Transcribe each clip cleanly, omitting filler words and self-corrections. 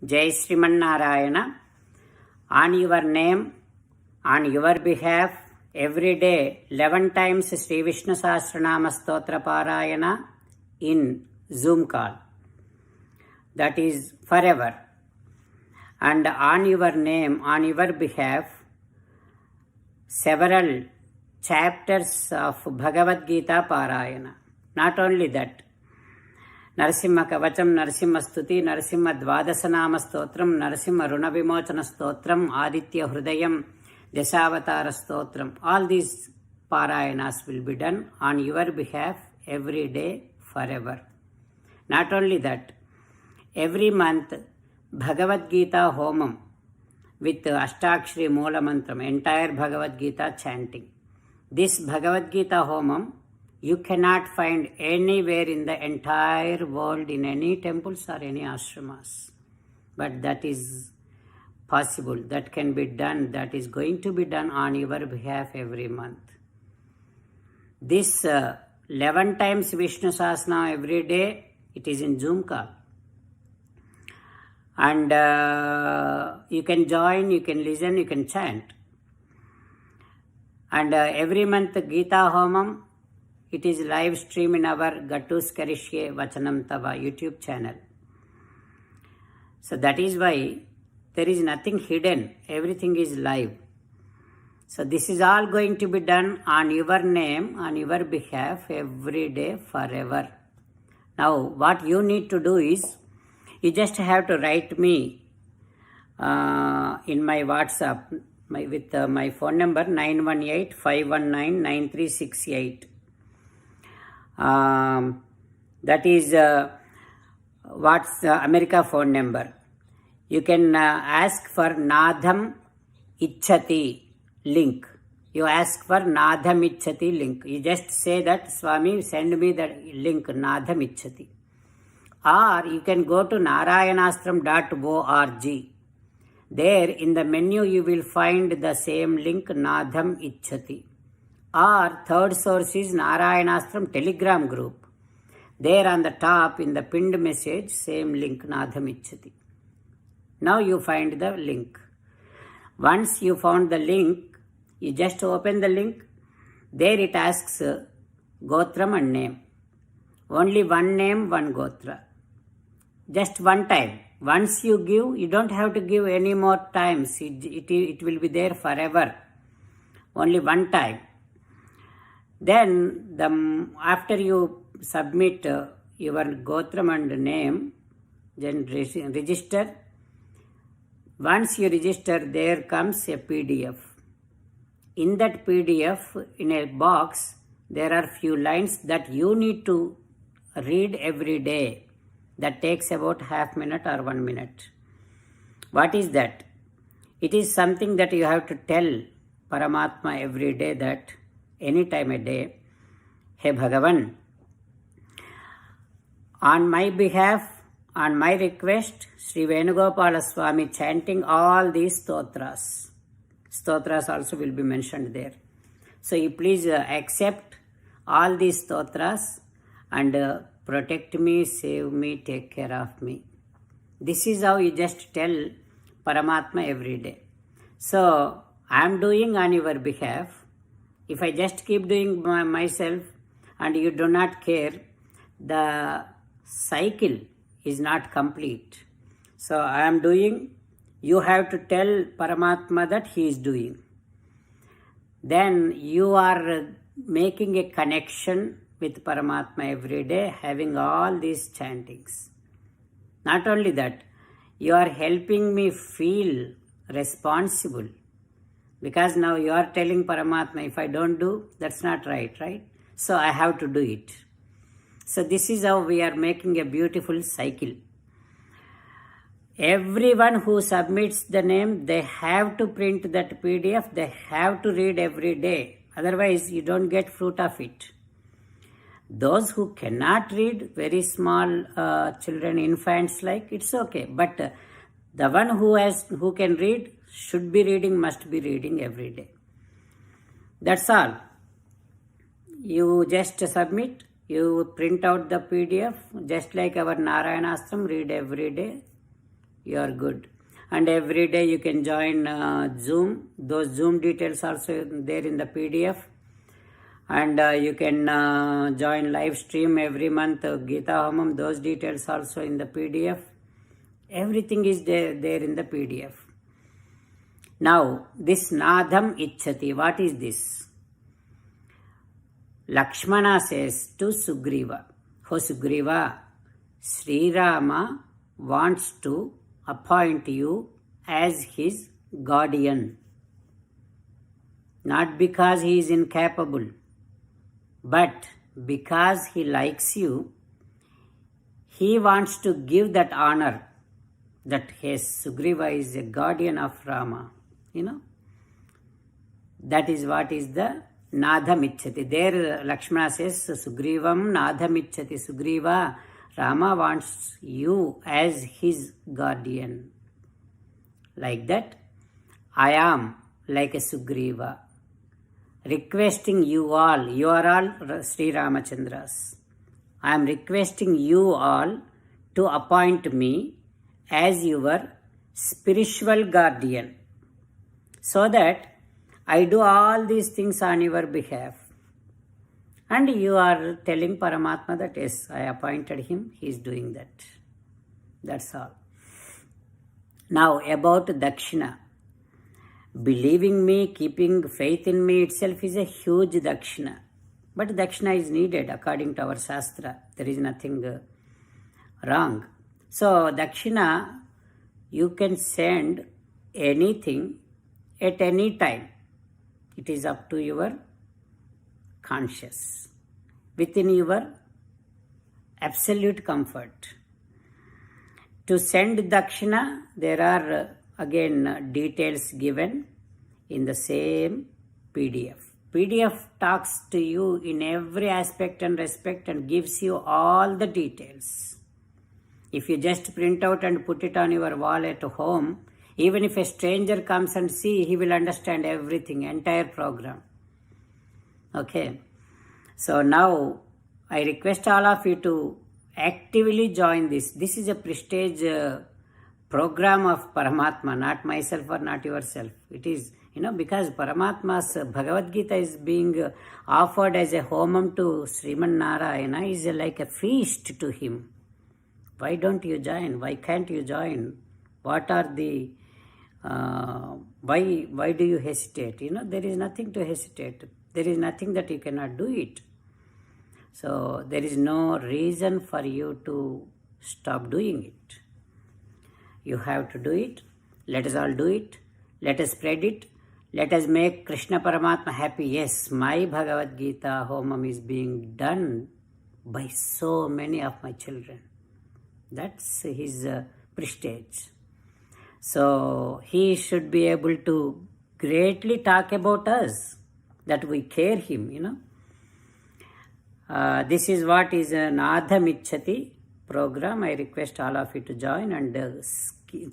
Jai Sriman on your name, on your behalf, every day 11 times Sri Vishnu Sahasranama Stotra Parayana in Zoom call. That is forever. And on your name, on your behalf, several chapters of Bhagavad Gita Parayana. Not only that, Narasimha Kavacham, Narasimha Stuti, Narasimha Dvadasanama Stotram, Narasimha Runavimochana Stotram, Aditya Hrudayam, Dashavatara Stotram. All these Parayanas will be done on your behalf every day, forever. Not only that, every month Bhagavad Gita Homam with Ashtakshari Moola Mantram, entire Bhagavad Gita chanting. This Bhagavad Gita Homam you cannot find anywhere in the entire world in any temples or any ashramas. But that is possible. That can be done. That is going to be done on your behalf every month. This 11 times Vishnu Sahasranam every day, it is in Zoom call. And you can join, you can listen, you can chant. And every month Gita Homam, it is live stream in our Gattus Karishye Vachanam Tava YouTube channel. So that is why there is nothing hidden. Everything is live. So this is all going to be done on your name, on your behalf, every day, forever. Now what you need to do is, you just have to write me in my WhatsApp with my phone number 918-519-9368. That is what's America phone number. You can ask for Nadham Ichchati link. You ask for Nadham Ichchati link. You just say that, Swami, send me the link Nadham Ichchati. Or you can go to narayanastram.org. There in the menu you will find the same link Nadham Ichchati. Or third source is Narayanastram Telegram group. There on the top in the pinned message, same link Nadham Ichchati. Now you find the link. Once you found the link, you just open the link. There it asks Gotram and name. Only one name, one Gotra. Just one time. Once you give, you don't have to give any more times. It will be there forever. Only one time. Then after you submit your Gotram and name, then register. Once you register, there comes a PDF. In that PDF, in a box, there are few lines that you need to read every day. That takes about half minute or 1 minute. What is that? It is something that you have to tell Paramatma every day, that any time a day, Hey Bhagavan, on my behalf, on my request, Sri Venugopala Swami chanting all these stotras. Stotras also will be mentioned there. So you please accept all these stotras and protect me, save me, take care of me. This is how you just tell Paramatma every day. So I am doing on your behalf. If I just keep doing myself and you do not care, the cycle is not complete. So I am doing, you have to tell Paramatma that he is doing. Then you are making a connection with Paramatma every day, having all these chantings. Not only that, you are helping me feel responsible. Because now you are telling Paramatma, if I don't do, that's not right, right? So I have to do it. So this is how we are making a beautiful cycle. Everyone who submits the name, they have to print that PDF, they have to read every day. Otherwise, you don't get fruit of it. Those who cannot read, very small children, infants like, it's okay. But the one who can read, should be reading, must be reading every day. That's all. You just submit, you print out the PDF, just like our Narayanastram, read every day. you are good. And every day you can join Zoom. Those Zoom details also there in the PDF. And you can join live stream every month, Gita Homam, those details also in the PDF. Everything is there in the PDF. Now, this Nadham Ichchati, what is this? Lakshmana says to Sugriva, "Oh Sugriva, Sri Rama wants to appoint you as his guardian. Not because he is incapable, but because he likes you, he wants to give that honor that his Sugriva is a guardian of Rama. That is what is the Nadham Ichchati. There Lakshmana says, Sugrivam Nadham Ichchati. Sugriva, Rama wants you as his guardian. Like that, I am like a Sugriva, requesting you all, you are all Sri Ramachandras. I am requesting you all to appoint me as your spiritual guardian, so that I do all these things on your behalf. And you are telling Paramatma that yes, I appointed him, he is doing that. That's all. Now about Dakshina. Believing me, keeping faith in me itself is a huge Dakshina. But Dakshina is needed according to our Shastra. There is nothing wrong. So Dakshina, you can send anything at any time. It is up to your conscience, within your absolute comfort. To send Dakshina, there are again details given in the same PDF. PDF talks to you in every aspect and respect and gives you all the details. If you just print out and put it on your wall at home, even if a stranger comes and see, he will understand everything, entire program. Okay. So now I request all of you to actively join this. This is a prestige program of Paramatma, not myself or not yourself. It is, because Paramatma's Bhagavad Gita is being offered as a homam to Sriman Narayana, is like a feast to him. Why don't you join? Why can't you join? What are the why do you hesitate? There is nothing to hesitate. There is nothing that you cannot do it. So there is no reason for you to stop doing it. You have to do it. Let us all do it. Let us spread it. Let us make Krishna Paramatma happy. Yes, my Bhagavad Gita homam is being done by so many of my children. That's his prestige. So he should be able to greatly talk about us, that we care him, This is what is an Nadham Ichchati program. I request all of you to join and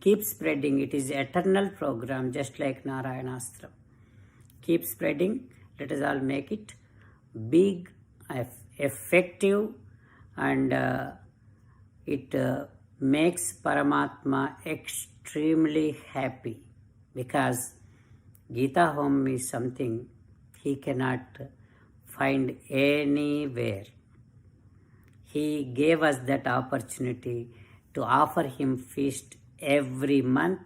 keep spreading. It is eternal program, just like Narayanastram. Keep spreading. Let us all make it big, effective, and it makes Paramatma extremely happy, because Gita Home is something he cannot find anywhere. He gave us that opportunity to offer him feast every month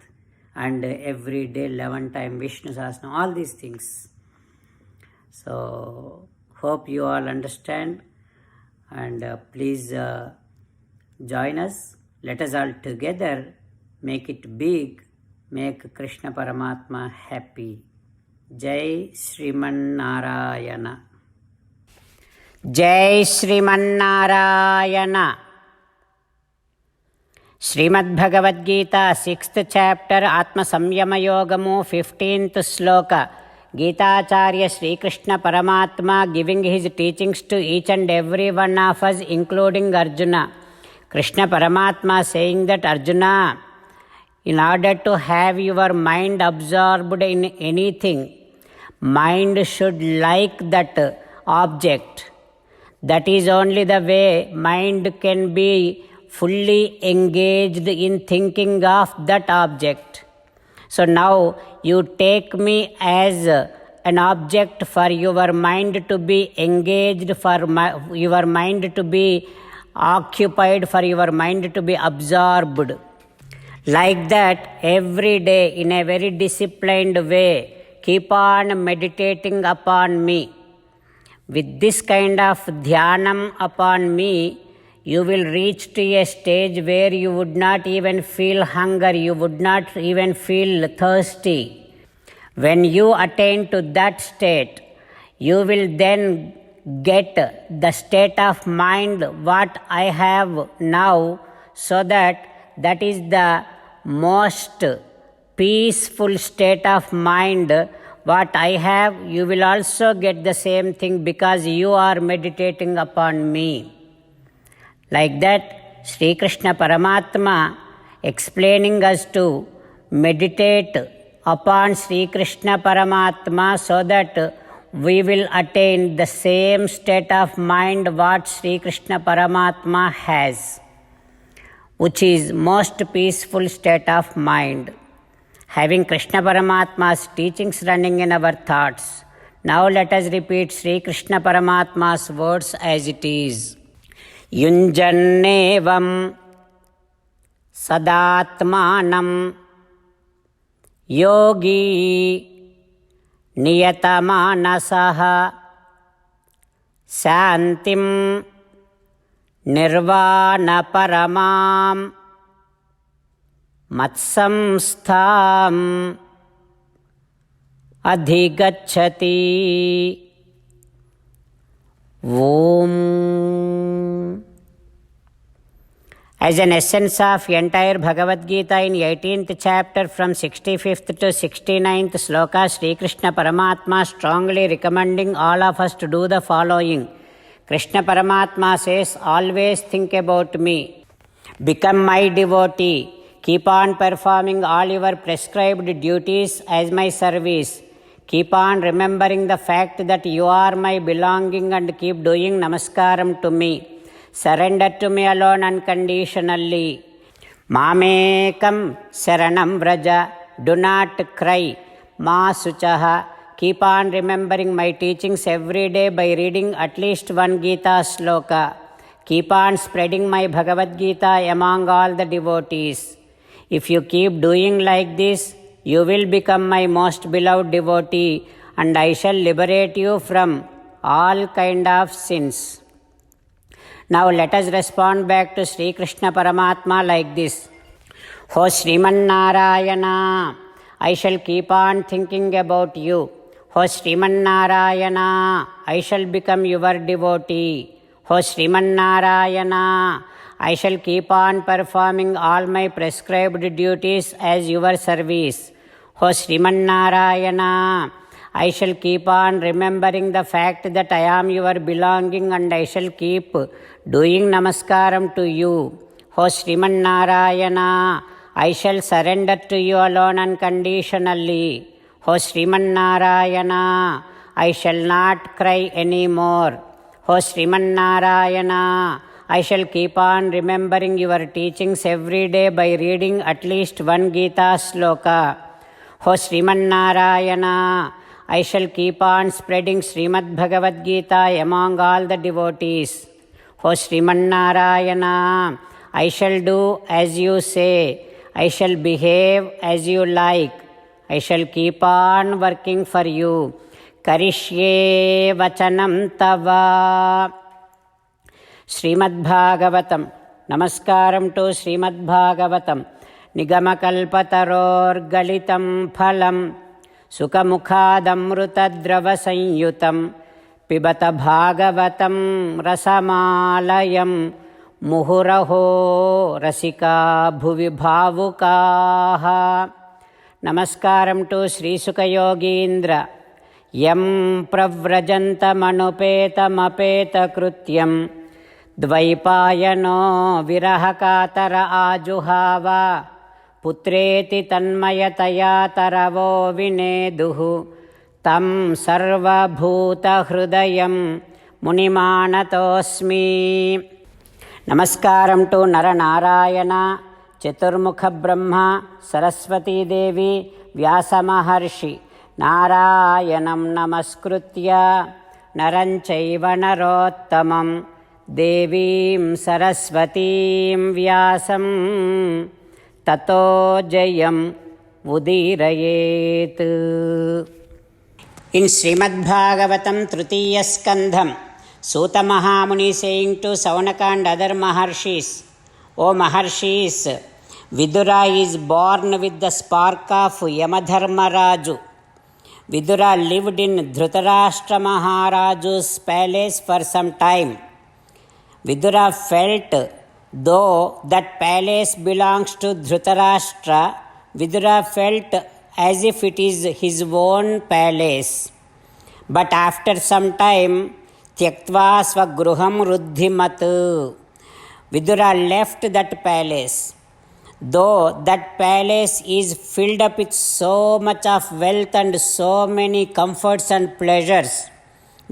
and every day 11 times Vishnu Sahasranam, all these things. So hope you all understand, and please join us. Let us all together make it big, make Krishna Paramatma happy. Jai Sriman Narayana. Jai Sriman Narayana. Srimad Bhagavad Gita, 6th chapter, Atma Samyama Yogamu, 15th sloka. Gitacharya Sri Krishna Paramatma giving his teachings to each and every one of us, including Arjuna. Krishna Paramatma saying that, Arjuna, in order to have your mind absorbed in anything, mind should like that object. That is only the way mind can be fully engaged in thinking of that object. So now you take me as an object for your mind to be engaged, for your mind to be occupied, for your mind to be absorbed. Like that, every day in a very disciplined way, keep on meditating upon me. With this kind of dhyanam upon me, you will reach to a stage where you would not even feel hunger, you would not even feel thirsty. When you attain to that state, you will then get the state of mind what I have now, so that is the most peaceful state of mind what I have. You will also get the same thing because you are meditating upon me. Like that, Sri Krishna Paramatma explaining us to meditate upon Sri Krishna Paramatma so that we will attain the same state of mind what Sri Krishna Paramatma has, which is most peaceful state of mind. Having Krishna Paramatma's teachings running in our thoughts, now let us repeat Sri Krishna Paramatma's words as it is. Yunjannevam sadatmanam yogi niyatamaнаsaha shantim nirvana paramam matsamstham adhigacchati. Om. As an essence of entire Bhagavad Gita in 18th chapter from 65th to 69th sloka, Sri Krishna Paramatma strongly recommending all of us to do the following. Krishna Paramatma says, always think about me. Become my devotee. Keep on performing all your prescribed duties as my service. Keep on remembering the fact that you are my belonging and keep doing namaskaram to me. Surrender to me alone unconditionally. Mamekam saranam vraja. Do not cry. Ma suchaha. Keep on remembering my teachings every day by reading at least one Gita sloka. Keep on spreading my Bhagavad Gita among all the devotees. If you keep doing like this, you will become my most beloved devotee and I shall liberate you from all kind of sins. Now let us respond back to Sri Krishna Paramatma like this. Ho Sriman Narayana, I shall keep on thinking about you. Ho Sriman Narayana, I shall become your devotee. Ho Sriman Narayana, I shall keep on performing all my prescribed duties as your service. Ho Sriman Narayana, I shall keep on remembering the fact that I am your belonging and I shall keep doing namaskaram to you. Ho Sriman Narayana, I shall surrender to you alone unconditionally. Ho Sriman Narayana, I shall not cry anymore. Ho Sriman Narayana, I shall keep on remembering your teachings every day by reading at least one Gita sloka. Ho Sriman Narayana, I shall keep on spreading Srimad Bhagavad Gita among all the devotees. Ho Sriman Narayana, I shall do as you say. I shall behave as you like. I shall keep on working for you. Karishye vachanam tava. Srimad Bhagavatam. Namaskaram to Srimad Bhagavatam. Nigamakalpataror galitam phalam. Sukhamukhadamrutadrava sanyutam. Pibata Bhagavatam rasamalayam. Muhuraho rasika bhuvi bhavukaha. Namaskaram to Sri Sukha Yogindra. Yam pravrajantamanupeta krutyam. Dvaipayano virahakatara ajuhava. Putreti tanmayataya taravo vineduhu. Tam sarva bhuta hrudayam munimanatosmi. నమస్కారం to Nara Narayana చతుర్ముఖ బ్రహ్మ సరస్వతీదేవి వ్యాసమహర్షి నారాయణం నమస్కృత్య నరం చైవ నరోత్తమం దేవీం సరస్వతీం వ్యాసం తతో జయం ఉదీరయేత్. In Srimad Bhagavatam Tritiya Skandham, Suta Mahamuni saying to Saunaka and other Maharshis, O Maharshis, Vidura is born with the spark of Yamadharma Raju. Vidura lived in Dhritarashtra Maharaju's palace for some time. Vidura felt though that palace belongs to Dhritarashtra, Vidura felt as if it is his own palace. But after some time, Tyaktva Svagruham Ruddhimat, Vidura left that palace. Though that palace is filled up with so much of wealth and so many comforts and pleasures,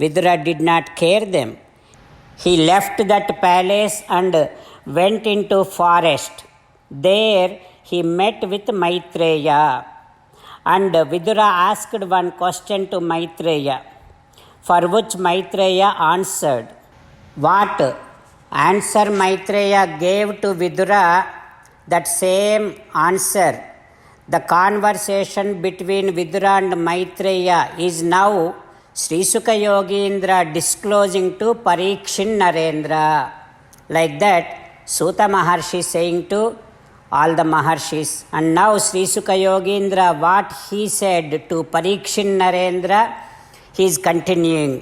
Vidura did not care them. He left that palace and went into forest. There he met with Maitreya. And Vidura asked one question to Maitreya, for which Maitreya answered. What answer Maitreya gave to Vidura, that same answer, the conversation between Vidura and Maitreya is now Sri Sukha Yogindra disclosing to Parikshin Narendra. Like that, Suta Maharshi saying to all the Maharshis. And now Sri Sukha Yogindra, what he said to Parikshin Narendra, he is continuing.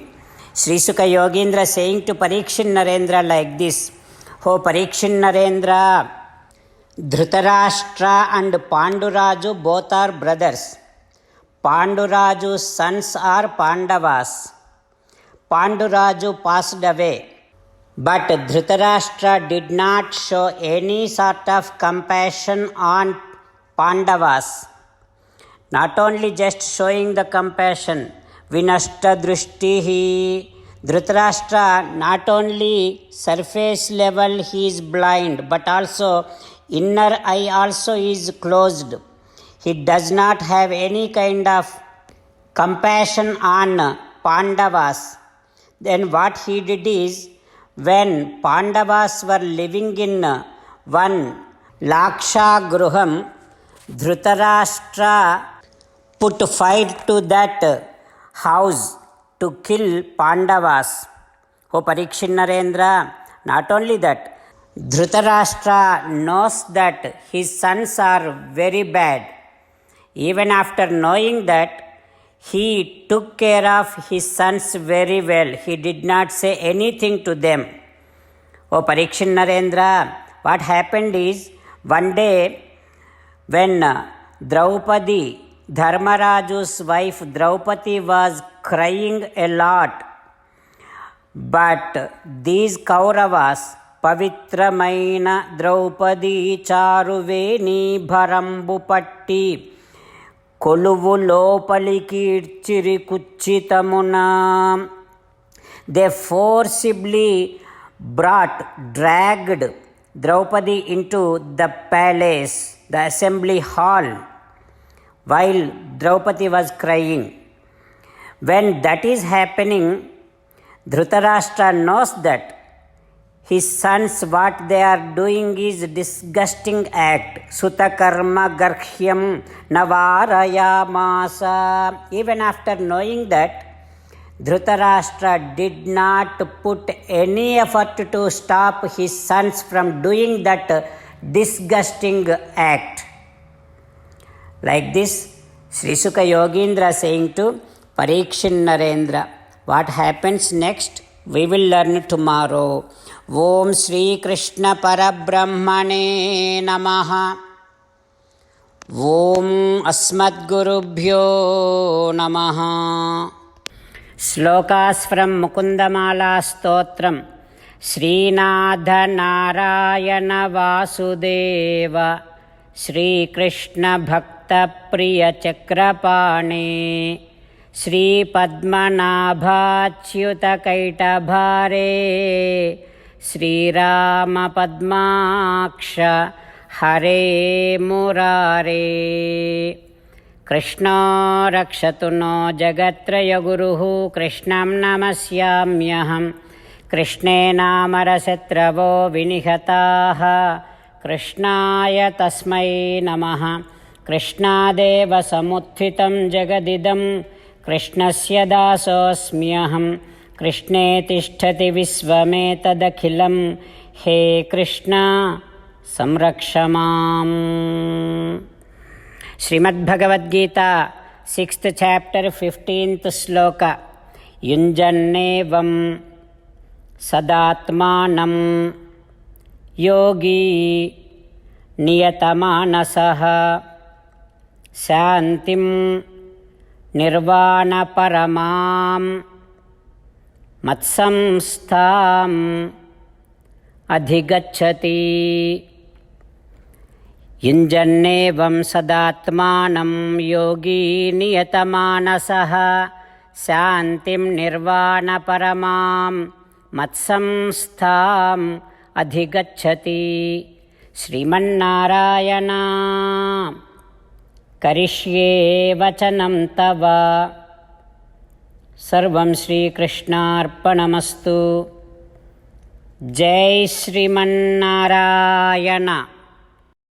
Sri Sukha Yogindra saying to Parikshin Narendra like this, O Parikshin Narendra, Dhritarashtra and Panduraju both are brothers. Panduraju's sons are Pandavas. Panduraju passed away. But Dhritarashtra did not show any sort of compassion on Pandavas. Not only just showing the compassion, Vinashta Drishtihi, Dhritarashtra not only surface level he is blind, but also inner eye also is closed. He does not have any kind of compassion on Pandavas. Then what he did is, when Pandavas were living in one Laksha Gruham, Dhritarashtra put fire to that house to kill Pandavas. O Parikshin Narendra, not only that, Dhritarashtra knows that his sons are very bad. Even after knowing that, he took care of his sons very well. He did not say anything to them. O Parikshin Narendra, what happened is, one day when Draupadi, Dharmaraju's wife Draupadi, was crying a lot, but these Kauravas, Pavitramaina Draupadi Charuveni Bharambu Patti, కొలువు లోపలికి ఇడ్చిరి కుచ్చితమునా, they forcibly dragged Draupadi into the palace, the assembly hall, while Draupadi was crying. When that is happening, Dhritarashtra knows that his sons, what they are doing is disgusting act. Sutakarma garhyam navarayamasa. Even after knowing that, Dhritarashtra did not put any effort to stop his sons from doing that disgusting act. Like this, Sri Sukha Yogindra saying to Parikshin Narendra. What happens next, we will learn tomorrow. Om Shri Krishna Parabrahmane Namaha. Om Asmadgurubhyo Namaha. Slokas from Mukundamala Stotram. Srinatha Narayana Vasudeva Shri Krishna Bhakta Priya Chakrapane Shri Padmanabhaachyuta Kaitabhare श्रीरामपद्माक्ष हरे मुरारे। कृष्णो रक्षतु no जगत्त्रयगुरुः कृष्णं नमस्याम्यहम्। कृष्णेनामरशत्रवो विनिहताः कृष्णाय तस्मै नमः। कृष्णादेव समुत्थितं जगदिदं कृष्णस्य दासोऽस्म्यहं। कृष्णे तिष्ठति विश्वमेतदखिलं हे कृष्ण संरक्ष माम्। श्रीमद्भगवद्गीता 6th chapter 15th श्लोक। युञ्जन्नेवं सदात्मानं योगी नियतमानसः शान्तिं निर्वाणपरमां मत्संस्थाम् अधिगच्छति। युञ्जन्नेवं सदात्मानं योगी नियतमानसः शान्तिं निर्वाणपरमां मत्संस्थाम् अधिगच्छति। श्रीमन्नारायण करिष्ये वचनं तव। सर्वं श्रीकृष्णार्पणमस्तु। जय श्रीमन्नारायण।